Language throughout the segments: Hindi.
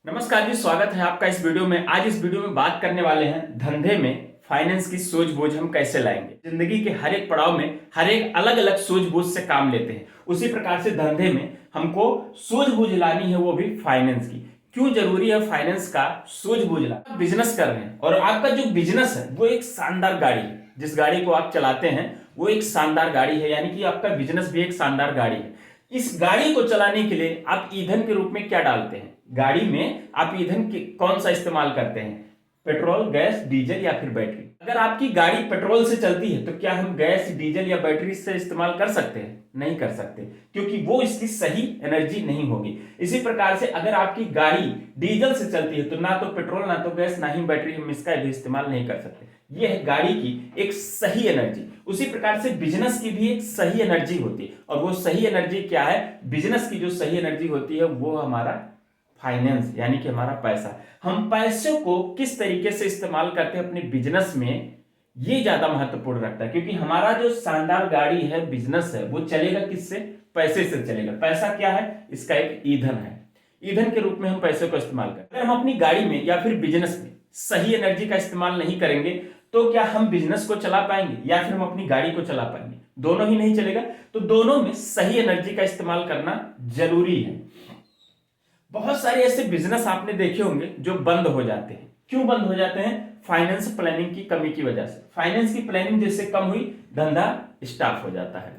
नमस्कार जी, स्वागत है आपका इस वीडियो में। आज इस वीडियो में बात करने वाले हैं धंधे में फाइनेंस की सूझबूझ हम कैसे लाएंगे। जिंदगी के हर एक पड़ाव में हर एक अलग अलग सूझबूझ से काम लेते हैं, उसी प्रकार से धंधे में हमको सूझबूझ लानी है, वो भी फाइनेंस की। क्यों जरूरी है फाइनेंस का सूझबूझ लाना? बिजनेस कर रहे हैं और आपका जो बिजनेस है वो एक शानदार गाड़ी है। जिस गाड़ी को आप चलाते हैं वो एक शानदार गाड़ी है, यानी कि आपका बिजनेस भी एक शानदार गाड़ी है। इस गाड़ी को चलाने के लिए आप ईंधन के रूप में क्या डालते हैं? गाड़ी में आप ईंधन कौन सा इस्तेमाल करते हैं? पेट्रोल, गैस, डीजल या फिर बैटरी? अगर आपकी गाड़ी पेट्रोल से चलती है तो क्या हम गैस, डीजल या बैटरी से इस्तेमाल कर सकते हैं? नहीं कर सकते, क्योंकि वो इसकी सही एनर्जी नहीं होगी। इसी प्रकार से अगर आपकी गाड़ी डीजल से चलती है तो ना तो पेट्रोल, ना तो गैस, ना ही बैटरी, हम इसका भी इस्तेमाल नहीं कर सकते। यह है गाड़ी की एक सही एनर्जी। उसी प्रकार से बिजनेस की भी एक सही एनर्जी होती है, और वो सही एनर्जी क्या है? बिजनेस की जो सही एनर्जी होती है वो हमारा फाइनेंस, यानी कि हमारा पैसा। हम पैसे को किस तरीके से इस्तेमाल करते हैं अपने बिजनेस में, ये ज्यादा महत्वपूर्ण रखता है। क्योंकि हमारा जो शानदार गाड़ी है, बिजनेस है, वो चलेगा किससे? पैसे से चलेगा। पैसा क्या है? इसका एक ईंधन है। ईंधन के रूप में हम पैसे को इस्तेमाल करते हैं। अगर हम अपनी गाड़ी में या फिर बिजनेस में सही एनर्जी का इस्तेमाल नहीं करेंगे तो क्या हम बिजनेस को चला पाएंगे या फिर हम अपनी गाड़ी को चला पाएंगे? दोनों ही नहीं चलेगा। तो दोनों में सही एनर्जी का इस्तेमाल करना जरूरी है। बहुत सारे ऐसे बिजनेस आपने देखे होंगे जो बंद हो जाते हैं। क्यों बंद हो जाते हैं? फाइनेंस प्लानिंग की कमी की वजह से। फाइनेंस की प्लानिंग जैसे कम हुई, धंधा स्टॉप हो जाता है।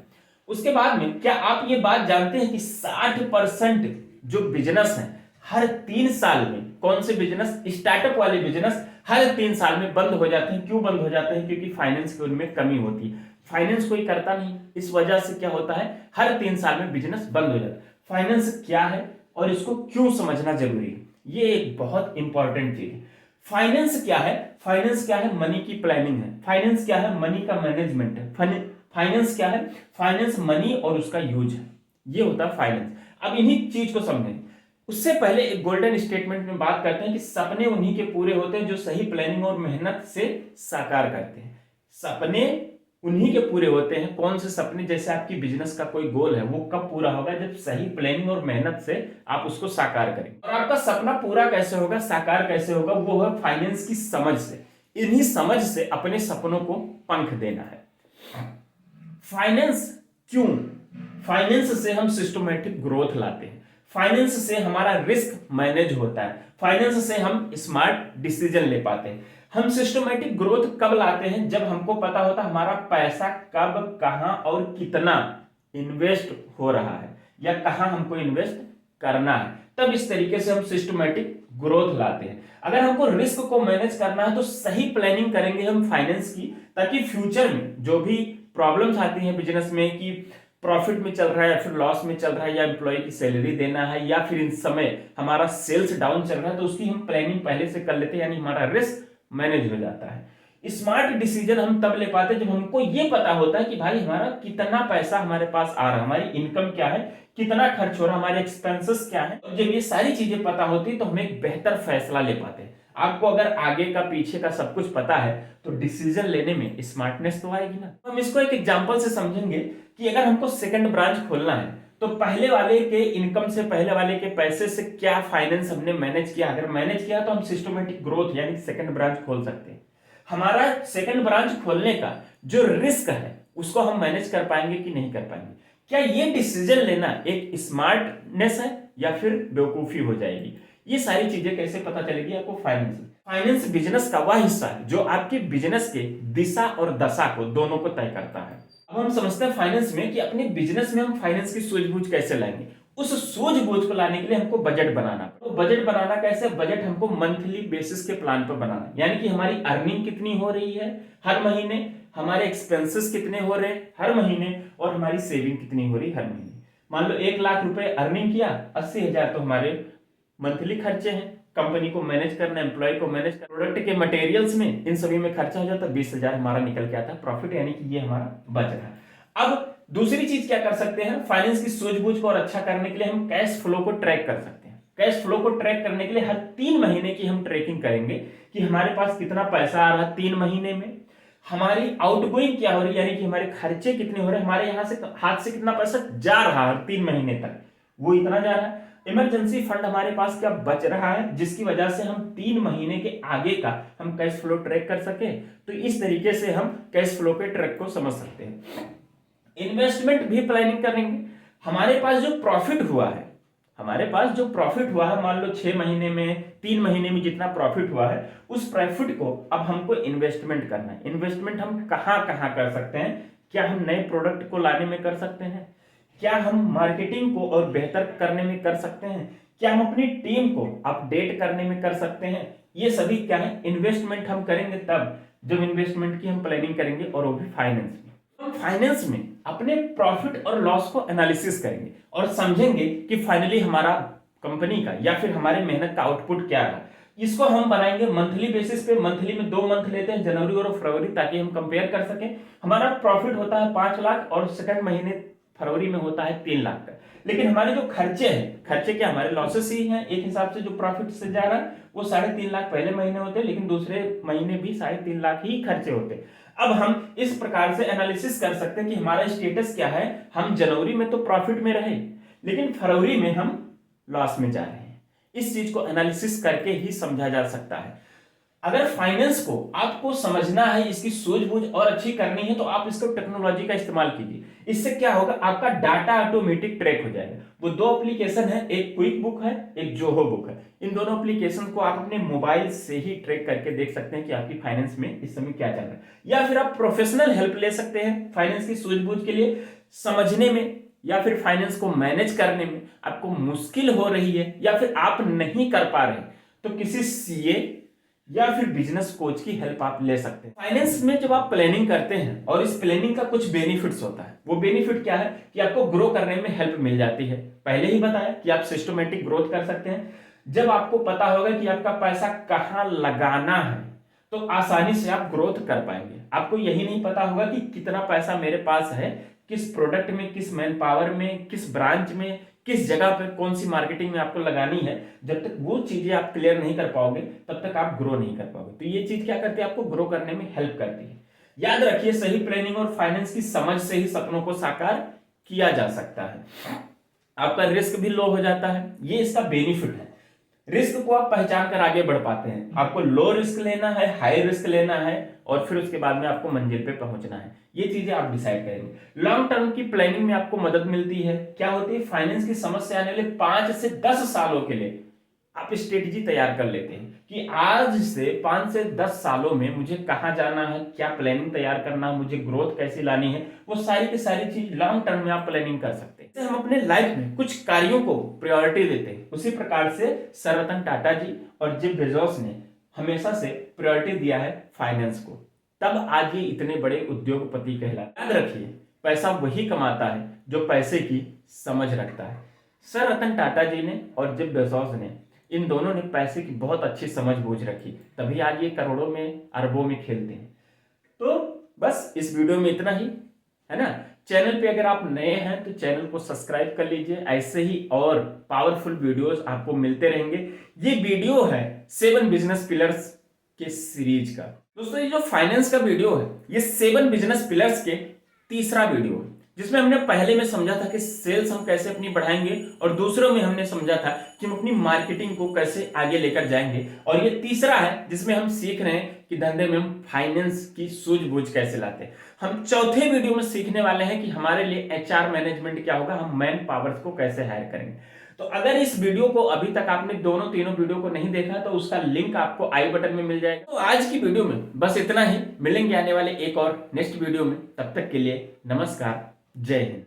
उसके बाद में क्या आप ये बात जानते हैं कि 60% जो बिजनेस है हर 3 साल में, कौन से बिजनेस? स्टार्टअप वाले बिजनेस हर 3 साल में बंद हो जाते हैं। क्यों बंद हो जाते हैं? क्योंकि फाइनेंस की उनमें कमी होती है। फाइनेंस कोई करता नहीं, इस वजह से क्या होता है? हर 3 साल में बिजनेस बंद हो जाता है। फाइनेंस क्या है और इसको क्यों समझना जरूरी है, ये एक बहुत इंपॉर्टेंट चीज है। फाइनेंस क्या है? फाइनेंस क्या है? मनी की प्लानिंग है। फाइनेंस क्या है? मनी का मैनेजमेंट है। फाइनेंस क्या है? फाइनेंस मनी और उसका यूज है। ये होता है फाइनेंस। अब इन्हीं चीज को समझें। उससे पहले एक गोल्डन स्टेटमेंट में बात करते हैं कि सपने उन्हीं के पूरे होते हैं जो सही प्लानिंग और मेहनत से साकार करते हैं। सपने उन्हीं के पूरे होते हैं। कौन से सपने? जैसे आपकी बिजनेस का कोई गोल है, वो कब पूरा होगा? जब सही प्लानिंग और मेहनत से आप उसको साकार करेंगे। और आपका सपना पूरा कैसे होगा, साकार कैसे होगा? वो है फाइनेंस की समझ से। इन्हीं समझ से अपने सपनों को पंख देना है। फाइनेंस क्यों? फाइनेंस से हम सिस्टमैटिक ग्रोथ लाते हैं। फाइनेंस से हमारा रिस्क मैनेज होता है। फाइनेंस से हम स्मार्ट डिसीजन ले पाते हैं। हम सिस्टमैटिक ग्रोथ कब लाते हैं? जब हमको पता होता है हमारा पैसा कब, कहां और कितना इन्वेस्ट हो रहा है, या कहां हमको इन्वेस्ट करना है। तब इस तरीके से हम सिस्टमैटिक ग्रोथ लाते हैं। अगर हमको रिस्क को मैनेज करना है तो सही प्लानिंग करेंगे हम फाइनेंस की, ताकि फ्यूचर में जो भी प्रॉब्लम्स आती हैं बिजनेस में, कि प्रॉफिट में चल रहा है या फिर लॉस में चल रहा है, या एम्प्लॉय की सैलरी देना है, या फिर इस समय हमारा सेल्स डाउन चल रहा है, तो उसकी हम प्लानिंग पहले से कर लेते हैं, यानी हमारा रिस्क मैनेज हो जाता है। स्मार्ट डिसीजन हम तब ले पाते हैं जब हमको ये पता होता है कि भाई हमारा कितना पैसा हमारे पास आ रहा है, हमारी इनकम क्या है, कितना खर्च हो रहा है, हमारे एक्सपेंसेस क्या है। और जब ये सारी चीजें पता होती है तो हम एक बेहतर फैसला ले पाते हैं। आपको अगर आगे का पीछे का सब कुछ पता है तो डिसीजन लेने में स्मार्टनेस तो आएगी ना। हम इसको एक एग्जांपल से समझेंगे कि अगर हमको सेकंड ब्रांच खोलना है तो पहले वाले के इनकम से, पहले वाले के पैसे से क्या फाइनेंस हमने मैनेज किया। अगर मैनेज किया तो हम सिस्टमेटिक ग्रोथ यानी सेकंड ब्रांच खोल सकते हैं। हमारा सेकंड ब्रांच खोलने का जो रिस्क है उसको हम मैनेज कर पाएंगे कि नहीं कर पाएंगे। क्या ये डिसीजन लेना एक स्मार्टनेस है या फिर बेवकूफी हो जाएगी? ये सारी चीजें कैसे पता चलेगी आपको? फाइनेंस। फाइनेंस बिजनेस का वह हिस्सा है जो आपके बिजनेस के दिशा और दशा को, दोनों को तय करता है। अब हम समझते हैं फाइनेंस में कि अपने बिजनेस में हम फाइनेंस की सूझबूझ कैसे लाएंगे। उस सूझबूझ को लाने के लिए हमको बजट बनाना। तो बजट बनाना कैसे? बजट हमको मंथली बेसिस के प्लान पर बनाना, यानी कि हमारी अर्निंग कितनी हो रही है हर महीने, हमारे एक्सपेंसेस कितने हो रहे हैं हर महीने, और हमारी सेविंग कितनी हो रही है हर महीने। मान लो 1 लाख रुपए अर्निंग किया, 80,000 तो हमारे मंथली खर्चे हैं। कंपनी को मैनेज करना, एम्प्लॉय को मैनेज करना, प्रोडक्ट के मटेरियल्स में, इन सभी में खर्चा हो जाता है। 20,000 हमारा निकल के आता है प्रॉफिट, यानी कि ये हमारा बच रहा है। अब दूसरी चीज क्या कर सकते हैं? फाइनेंस की सूझबूझ को और अच्छा करने के लिए हम कैश फ्लो को ट्रैक कर सकते हैं। कैश फ्लो को ट्रैक करने के लिए हर 3 महीने की हम ट्रैकिंग करेंगे कि हमारे पास कितना पैसा आ रहा है 3 महीने में, हमारी आउटगोइंग क्या हो रही है, यानी कि हमारे खर्चे कितने हो रहे हैं, हमारे यहां से हाथ से कितना पैसा जा रहा है 3 महीने तक, वो इतना जा रहा है। इमरजेंसी फंड हमारे पास क्या बच रहा है, जिसकी वजह से हम 3 महीने के आगे का हम कैश फ्लो ट्रैक कर सके। तो इस तरीके से हम कैश फ्लो के ट्रैक को समझ सकते हैं। इन्वेस्टमेंट भी प्लानिंग करेंगे। हमारे पास जो प्रॉफिट हुआ है, मान लो 6 महीने में, 3 महीने में जितना प्रॉफिट हुआ है, उस प्रॉफिट को अब हमको इन्वेस्टमेंट करना है। इन्वेस्टमेंट हम कहां कहां कर सकते हैं? क्या हम नए प्रोडक्ट को लाने में कर सकते हैं? क्या हम मार्केटिंग को और बेहतर करने में कर सकते हैं? क्या हम अपनी टीम को अपडेट करने में कर सकते हैं? ये सभी क्या है? इन्वेस्टमेंट हम करेंगे तब जब इन्वेस्टमेंट की हम प्लानिंग करेंगे, और वो भी फाइनेंस में। हम फाइनेंस में अपने प्रॉफिट और लॉस को एनालिसिस करेंगे और समझेंगे कि फाइनली हमारा कंपनी का या फिर हमारे मेहनत का आउटपुट क्या है। इसको हम बनाएंगे मंथली बेसिस पे। मंथली में 2 मंथ लेते हैं, जनवरी और फरवरी, ताकि हम कंपेयर कर सकें। हमारा प्रॉफिट होता है 5 लाख और सेकंड महीने फरवरी में होता है 3 लाख का। लेकिन हमारे जो खर्चे हैं, खर्चे क्या, हमारे लॉसेस ही हैं एक हिसाब से। जो प्रॉफिट से जा रहा है वो 3.5 लाख पहले महीने होते हैं, लेकिन दूसरे महीने भी 3.5 लाख ही खर्चे होते हैं। अब हम इस प्रकार से एनालिसिस कर सकते हैं कि हमारा स्टेटस क्या है। हम जनवरी में तो प्रॉफिट में रहे, लेकिन फरवरी में हम लॉस में जा रहे हैं। इस चीज को एनालिसिस करके ही समझा जा सकता है। अगर फाइनेंस को आपको समझना है, इसकी सूझबूझ और अच्छी करनी है, तो आप इसको टेक्नोलॉजी का इस्तेमाल कीजिए। इससे क्या होगा, आपका डाटा ऑटोमेटिक ट्रैक हो जाएगा। वो 2 एप्लीकेशन है, एक क्विक बुक है, एक जोहो बुक है। इन दोनों एप्लीकेशन को आप अपने मोबाइल से ही ट्रैक करके देख सकते हैं कि आपकी फाइनेंस में इस समय क्या चल रहा है। या फिर आप प्रोफेशनल हेल्प ले सकते हैं फाइनेंस की सूझबूझ के लिए। समझने में या फिर फाइनेंस को मैनेज करने में आपको मुश्किल हो रही है या फिर आप नहीं कर पा रहे, तो किसी सीए या फिर बिजनेस कोच की हेल्प आप ले सकते हैं। फाइनेंस में जब आप प्लानिंग करते हैं, और इस प्लानिंग का कुछ बेनिफिट्स होता है। वो बेनिफिट क्या है कि आपको ग्रो करने में हेल्प मिल जाती है। पहले ही बताया कि आप सिस्टमेटिक ग्रोथ कर सकते हैं। जब आपको पता होगा कि आपका पैसा कहां लगाना है, तो आसानी से आप ग्रोथ कर पाएंगे। आपको यही नहीं पता होगा कि कितना पैसा मेरे पास है, किस प्रोडक्ट में, किस मैन पावर में, किस ब्रांच में, किस जगह पे कौन सी मार्केटिंग में आपको लगानी है। जब तक वो चीजें आप क्लियर नहीं कर पाओगे, तब तक आप ग्रो नहीं कर पाओगे। तो ये चीज क्या करती है, आपको ग्रो करने में हेल्प करती है। याद रखिए, सही प्लानिंग और फाइनेंस की समझ से ही सपनों को साकार किया जा सकता है। आपका रिस्क भी लो हो जाता है, ये इसका बेनिफिट है। रिस्क को आप पहचान कर आगे बढ़ पाते हैं। आपको लो रिस्क लेना है, हाई रिस्क लेना है, और फिर उसके बाद में आपको मंजिल पे पहुंचना है। ये चीजें आप डिसाइड करेंगे। लॉन्ग टर्म की प्लानिंग में आपको मदद मिलती है। क्या होती है, फाइनेंस की समझ से आने वाले 5 से 10 सालों के लिए आप स्ट्रेटेजी तैयार कर लेते हैं कि आज से 5 से 10 सालों में मुझे कहां जाना है, क्या प्लानिंग तैयार करना है, मुझे ग्रोथ कैसी लानी है। वो सारी की सारी चीज लॉन्ग टर्म में आप प्लानिंग कर सकते हैं। हम अपने लाइफ में कुछ कार्यों को प्रायोरिटी देते हैं। उसी प्रकार से सर रतन टाटा जी और जेफ बेजोस ने हमेशा से प्रायोरिटी दिया है फाइनेंस को। तब आज ये इतने बड़े उद्योगपति कहलाते। याद रखिए, पैसा वही कमाता है जो पैसे की समझ रखता है। सर रतन टाटा जी ने और जेफ बेजोस ने, इन दोनों ने पैसे की बहुत अच्छी समझ बूझ रखी, तभी आज ये करोड़ों में, अरबों में खेलते हैं। तो बस इस वीडियो में इतना ही, है ना। चैनल पे अगर आप नए हैं तो चैनल को सब्सक्राइब कर लीजिए। ऐसे ही और पावरफुल वीडियोस आपको मिलते रहेंगे। ये वीडियो है 7 बिजनेस पिलर्स के सीरीज का। दोस्तों, ये जो फाइनेंस का वीडियो है, ये 7 बिजनेस पिलर्स के तीसरा वीडियो है, जिसमें हमने पहले में समझा था कि सेल्स हम कैसे अपनी बढ़ाएंगे, और दूसरों में हमने समझा था कि हम अपनी मार्केटिंग को कैसे आगे लेकर जाएंगे। और ये तीसरा है जिसमें हम सीख रहे हैं कि धंधे में हम फाइनेंस की सूझबूझ कैसे लाते हैं। हम चौथे वीडियो में सीखने वाले हैं कि हमारे लिए एचआर मैनेजमेंट क्या होगा, हम मैन पावर्स को कैसे हायर करेंगे। तो अगर इस वीडियो को अभी तक आपने तीनों वीडियो को नहीं देखा, तो उसका लिंक आपको आई बटन में मिल जाएगा। तो आज की वीडियो में बस इतना ही। मिलेंगे आने वाले एक और नेक्स्ट वीडियो में। तब तक के लिए नमस्कार, जय हिंद।